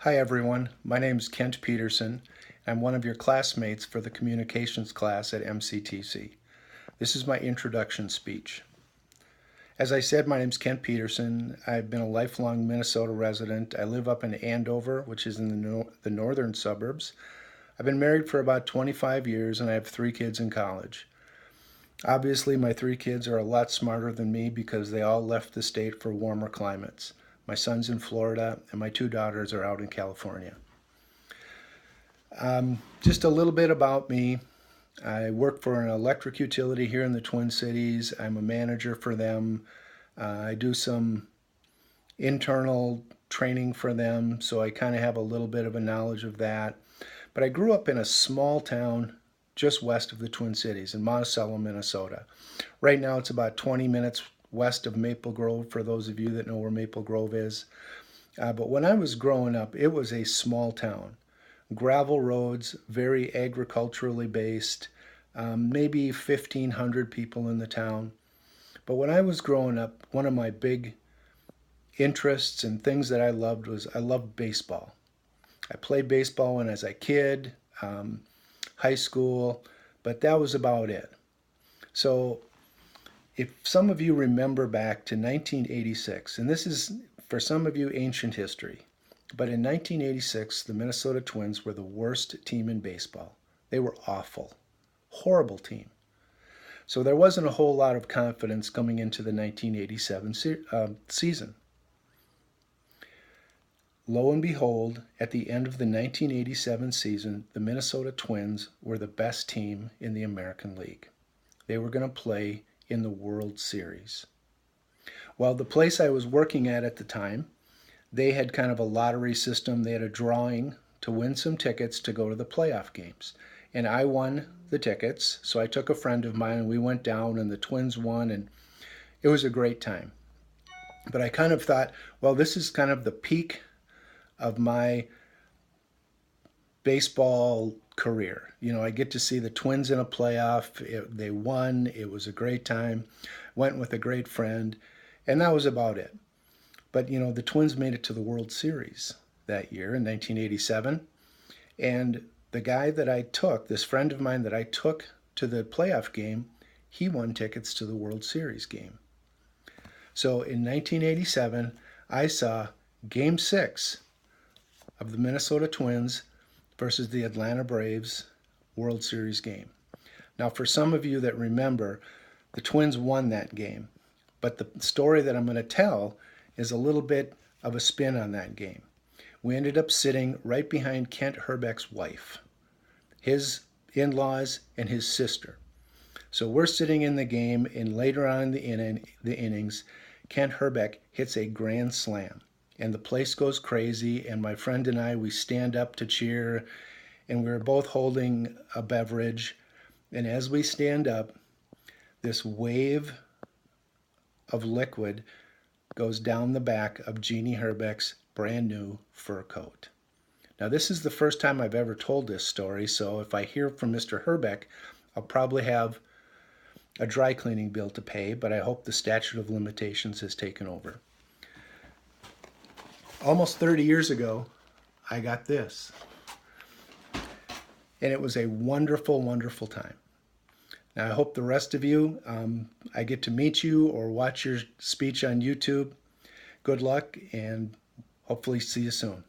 Hi everyone, my name is Kent Peterson. I'm one of your classmates for the communications class at MCTC. This is my introduction speech. As I said, my name is Kent Peterson. I've been a lifelong Minnesota resident. I live up in Andover, which is in the northern suburbs. I've been married for about 25 years and I have 3 kids in college. Obviously, my 3 kids are a lot smarter than me because they all left the state for warmer climates. My son's in Florida and my 2 daughters are out in California. Just a little bit about me. I work for an electric utility here in the Twin Cities. I'm a manager for them. I do some internal training for them, so I kind of have a little bit of a knowledge of that. But I grew up in a small town just west of the Twin Cities in Monticello, Minnesota. Right now it's about 20 minutes west of Maple Grove, for those of you that know where Maple Grove is. But when I was growing up, it was a small town. Gravel roads, very agriculturally based, maybe 1,500 people in the town. But when I was growing up, one of my big interests and things that I loved was I loved baseball. I played baseball when I was a kid, high school, but that was about it. So if some of you remember back to 1986, and this is for some of you ancient history, but in 1986, the Minnesota Twins were the worst team in baseball. They were awful, horrible team. So there wasn't a whole lot of confidence coming into the 1987 season. Lo and behold, at the end of the 1987 season, the Minnesota Twins were the best team in the American League. They were going to play in the World Series. Well, the place I was working at the time, they had kind of a lottery system. They had a drawing to win some tickets to go to the playoff games. And I won the tickets, so I took a friend of mine and we went down and the Twins won and it was a great time. But I kind of thought, well, this is kind of the peak of my baseball career. You know, I get to see the Twins in a playoff. They won. It was a great time. Went with a great friend, and that was about it. But, you know, the Twins made it to the World Series that year in 1987, and the guy that I took, this friend of mine that I took to the playoff game, he won tickets to the World Series game. So in 1987, I saw Game 6 of the Minnesota Twins versus the Atlanta Braves World Series game. Now, for some of you that remember, the Twins won that game. But the story that I'm going to tell is a little bit of a spin on that game. We ended up sitting right behind Kent Hrbek's wife, his in-laws, and his sister. So we're sitting in the game, and later on in the innings, Kent Hrbek hits a grand slam. And the place goes crazy, and my friend and I, we stand up to cheer, and we were both holding a beverage. And as we stand up, this wave of liquid goes down the back of Jeannie Hrbek's brand new fur coat. Now, this is the first time I've ever told this story, so if I hear from Mr. Hrbek, I'll probably have a dry cleaning bill to pay, but I hope the statute of limitations has taken over. Almost 30 years ago, I got this. And it was a wonderful, wonderful time. Now, I hope the rest of you, I get to meet you or watch your speech on YouTube. Good luck, and hopefully see you soon.